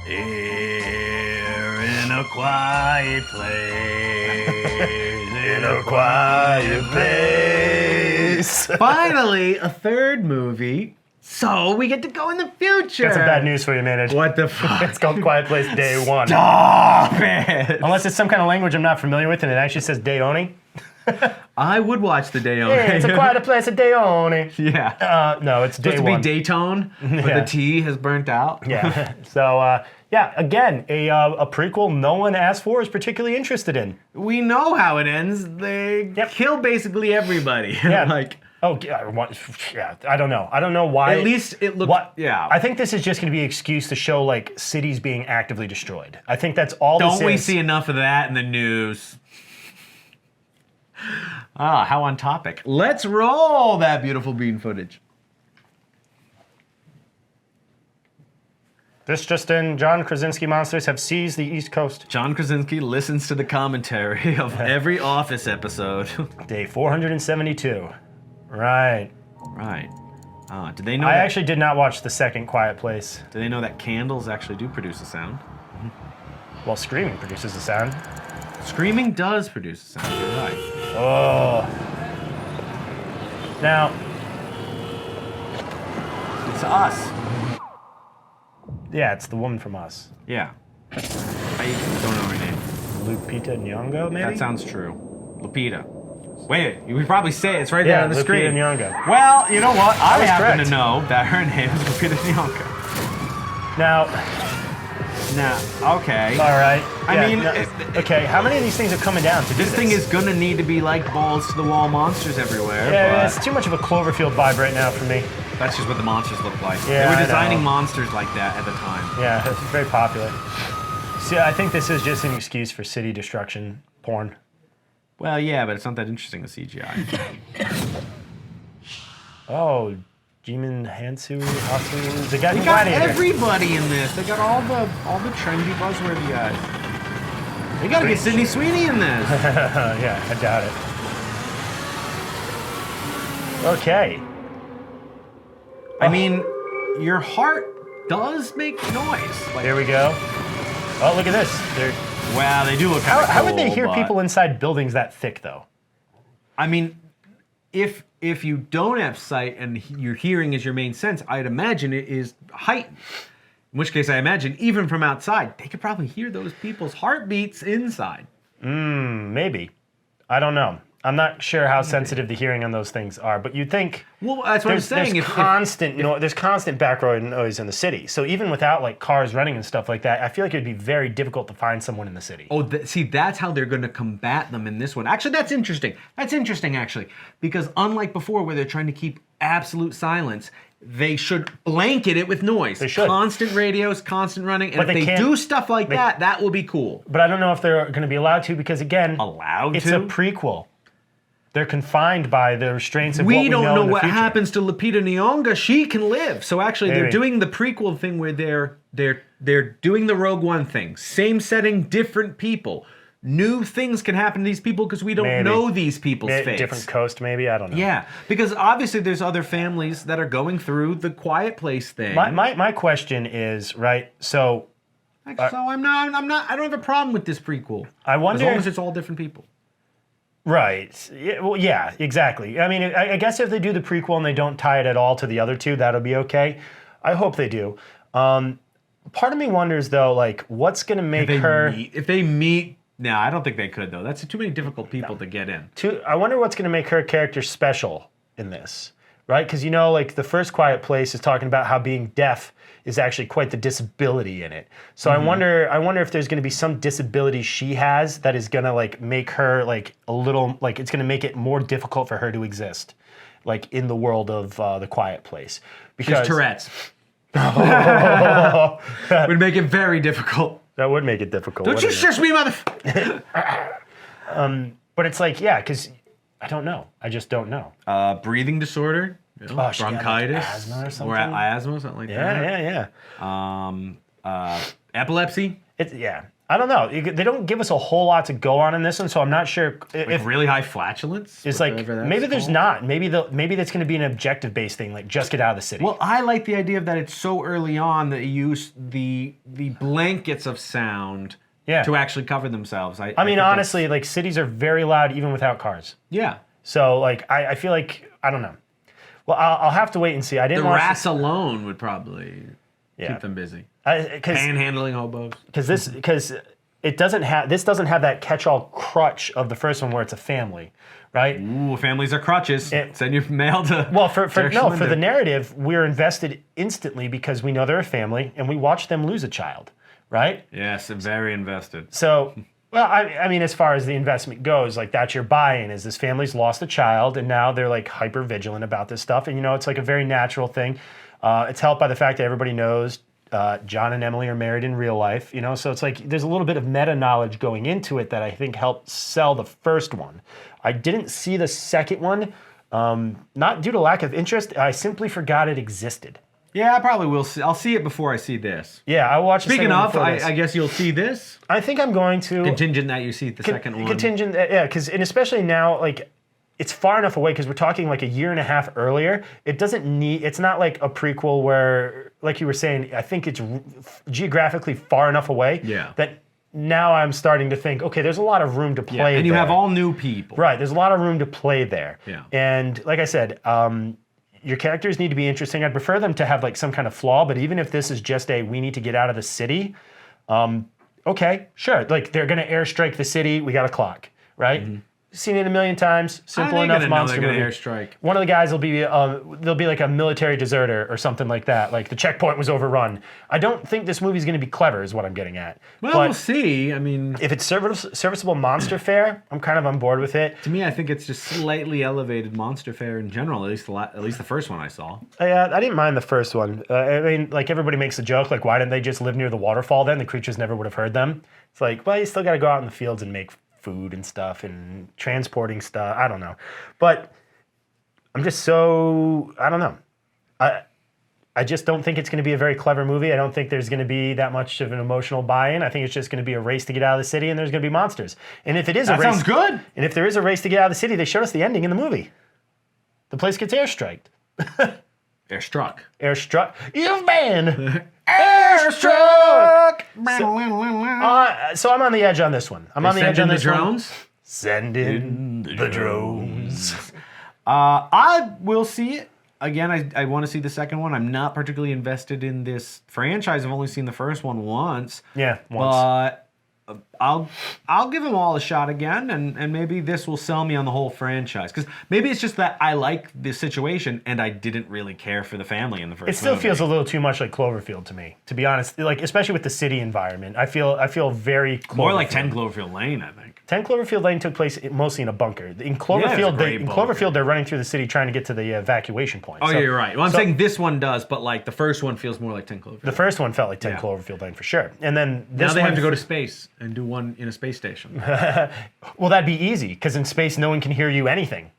Here in a quiet place, in a quiet place. Finally, a third movie. So we get to go in the future. Got some bad news for you, man. What the fuck? It's called Quiet Place Day 1. Stop it! Unless it's some kind of language I'm not familiar with and it actually says Dayoni. I would watch the Day Hey, it's a quiet place at Dayoni. Yeah. No, it's Day 1. Supposed to be Daytone, but the T has burnt out. Yeah. So, yeah, again, a prequel no one asked for is particularly interested in. We know how it ends. They kill basically everybody. Yeah. Like... Oh, yeah, I don't know. I don't know why. At least it looks... Yeah. I think this is just going to be an excuse to show, like, cities being actively destroyed. I think that's all this is. Don't we see enough of that in the news? Ah, how on topic. Let's roll that beautiful bean footage. This just in, John Krasinski monsters have seized the East Coast. John Krasinski listens to the commentary of every Office episode. Day 472. Right. Right. Did they know I actually did not watch the second Quiet Place. Do they know that candles actually do produce a sound? Well, screaming produces a sound. Screaming does produce a sound, you're right. Oh. Now. It's us. Yeah, it's the woman from Us. Yeah. I don't know her name. Lupita Nyong'o, maybe? That sounds true. Lupita. Wait, you would probably say it. It's right there on the Lupita screen. Nyong'o. Well, you know what? I happen correct. to know that her name is Lupita Nyong'o. Now, okay. all right. I mean, okay, how many of these things are coming down to do this thing is gonna need to be like balls to the wall monsters everywhere. Yeah, but it's too much of a Cloverfield vibe right now for me. that's just what the monsters look like. Yeah, they were I designing know. monsters like that at the time. Yeah, it's very popular. See, I think this is just an excuse for city destruction porn. Well, yeah, but it's not that interesting with CGI. Oh, Jimin Hasu, the guy They from got Gladiator. everybody in this. They got all the trendy buzzworthy guys. They gotta get Sydney Sweeney in this. Yeah, I doubt it. Okay. I mean, your heart does make noise. Like, Here we go. Oh, look at this. wow, they do look kind of cool. How would they hear but- people inside buildings that thick, though? I mean, if you don't have sight and your hearing is your main sense, I'd imagine it is heightened. In which case, I imagine even from outside, they could probably hear those people's heartbeats inside. Maybe. I don't know. I'm not sure how sensitive the hearing on those things are, but you'd think Well, that's what I'm saying. There's constant background noise in the city. So even without like cars running and stuff like that, I feel like it'd be very difficult to find someone in the city. Oh, see, that's how they're going to combat them in this one. Actually, that's interesting. That's interesting, actually. Because unlike before, where they're trying to keep absolute silence, they should blanket it with noise. They should. Constant radios, constant running. And But if they they can't- do stuff like that will be cool. But I don't know if they're going to be allowed to because, again, Allowed it's to? a prequel. They're confined by the restraints of what We we don't know in the what future. happens to Lupita Nyong'o. She can live. So actually, they're Maybe. doing the prequel thing where they're doing the Rogue One thing. Same setting, different people. New things can happen to these people because we don't Maybe. know these people's fates. Different coast, maybe? I don't know. Yeah, because obviously there's other families that are going through the Quiet Place thing. My question is, right, so So I don't have a problem with this prequel. I wonder- as long as it's all different people. Right. Yeah, well, yeah, exactly. I mean, I guess if they do the prequel and they don't tie it at all to the other two, that'll be okay. I hope they do. Part of me wonders, though, like, what's going to make If they meet, no, I don't think they could though. That's too many difficult people to get in. I wonder what's going to make her character special in this, right? Because, you know, like, the first Quiet Place is talking about how being deaf is actually quite the disability in it. So I wonder if there's going to be some disability she has that is going to like make her like a little like it's going to make it more difficult for her to exist, like in the world of the Quiet Place. Because Tourette's would make it very difficult. That would make it difficult. Don't you wouldn't it? shush me, mother. But it's like, yeah, because I don't know. I just don't know. Breathing disorder. You know, she got, like, bronchitis, asthma or something? asthma, something like that. Yeah. Epilepsy. Yeah. I don't know. They don't give us a whole lot to go on in this one, so I'm not sure if really high flatulence. it's like maybe there's not. Maybe that's going to be an objective based thing, like just get out of the city. Well, I like the idea of that it's so early on that you use the blankets of sound to actually cover themselves. I mean, honestly, like cities are very loud even without cars. Yeah. So like I feel like I don't know. Well, I'll have to wait and see. I didn't. The RAS alone would probably keep them busy. Panhandling hobos. Because this doesn't have that catch-all crutch of the first one where it's a family, right? Ooh, families are crutches. Send your mail to. Well, for the narrative, we're invested instantly because we know they're a family and we watch them lose a child, right? Yes, very invested. So, well, I mean, as far as the investment goes, like that's your buy-in. Is this family's lost a child and now they're like hyper vigilant about this stuff, and it's like a very natural thing. It's helped by the fact that everybody knows. John and Emily are married in real life, so it's like there's a little bit of meta knowledge going into it that I think helped sell the first one. I didn't see the second one, not due to lack of interest. I simply forgot it existed. Yeah, I probably will see. I'll see it before I see this. Yeah, I will watch the second one. Speaking of, I guess you'll see this. I think I'm going to. Contingent that you see the second one. Contingent, yeah, and especially now, like, it's far enough away because we're talking like a year and a half earlier. It's not like a prequel where, like you were saying, I think it's geographically far enough away that now I'm starting to think, okay, there's a lot of room to play and you there. have all new people. Right, there's a lot of room to play there. Yeah. And like I said, your characters need to be interesting. I'd prefer them to have like some kind of flaw, but even if this is just we need to get out of the city, okay, sure. Like they're gonna airstrike the city, we got a clock, right? Mm-hmm. Seen it a million times. Simple enough monster movie. Airstrike. One of the guys will be they'll be like a military deserter or something like that. Like the checkpoint was overrun. I don't think this movie's going to be clever, is what I'm getting at. Well, we'll see. I mean, if it's serviceable monster fare, I'm kind of on board with it. To me, I think it's just slightly elevated monster fare in general. At least the first one I saw. I didn't mind the first one. I mean, like everybody makes a joke, like why didn't they just live near the waterfall? Then the creatures never would have heard them. It's like, well, you still got to go out in the fields and make food and stuff and transporting stuff. I don't know. But I'm just I don't know. I just don't think it's going to be a very clever movie. I don't think there's going to be that much of an emotional buy-in. I think it's just going to be a race to get out of the city and there's going to be monsters. And if it is that sounds good. And if there is a race to get out of the city, they showed us the ending in the movie. The place gets airstriked. Airstruck. Airstruck. You've been airstruck. So I'm on the edge on this one. I'm on the edge on this drones? One. Send in the drones. I will see it. Again, I want to see the second one. I'm not particularly invested in this franchise. I've only seen the first one once. Yeah, once. But I'll give them all a shot again, and maybe this will sell me on the whole franchise. Because maybe it's just that I like the situation, and I didn't really care for the family in the first. It still movie. feels a little too much like Cloverfield to me, to be honest. Like especially with the city environment, I feel very more like 10 Cloverfield Lane, I think. 10 Cloverfield Lane took place mostly in a bunker. In Cloverfield, they're running through the city trying to get to the evacuation point. Oh, yeah, you're right. Well, I'm saying this one does, but like the first one feels more like 10 Cloverfield. The first one felt like 10 Cloverfield Lane for sure. And then this now they have to go to space and do one in a space station. Well, that'd be easy because in space no one can hear you anything.